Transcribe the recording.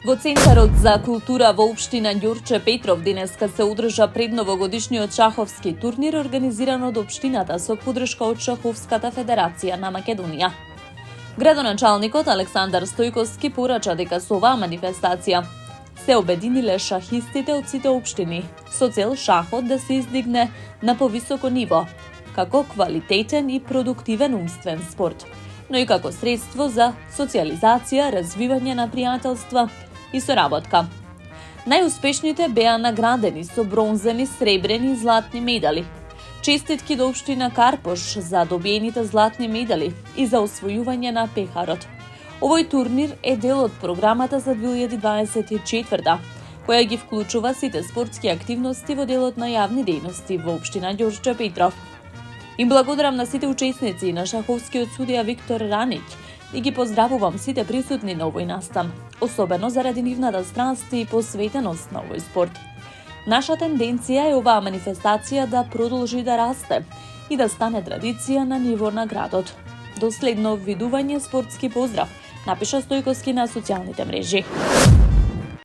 Во Центарот за култура во општина Ѓурче Петров денеска се одржа предновогодишниот шаховски турнир организиран од општината со поддршка од Шаховската федерација на Македонија. Градоначалникот Александар Стојковски порача дека со оваа манифестација се обединиле шахистите од сите општини со цел шахот да се издигне на повисоко ниво, како квалитетен и продуктивен умствен спорт, но и како средство за социализација, развивање на пријателства и соработка. Најуспешните беа наградени со бронзени, сребрени и златни медали. Честитки до општина Карпош за добиените златни медали и за освојување на пехарот. Овој турнир е дел од програмата за 2024, која ги вклучува сите спортски активности во делот на јавни дејности во општина Ѓурче Петров. Им благодарам на сите учесници на шаховскиот судија Виктор Ранич и ги поздравувам сите присутни на овој настан, особено заради нивната страст и посветеност на овој спорт. Наша тенденција е оваа манифестација да продолжи да расте и да стане традиција на ниво на градот. До следно видување, спортски поздрав, напиша Стојковски на социјалните мрежи.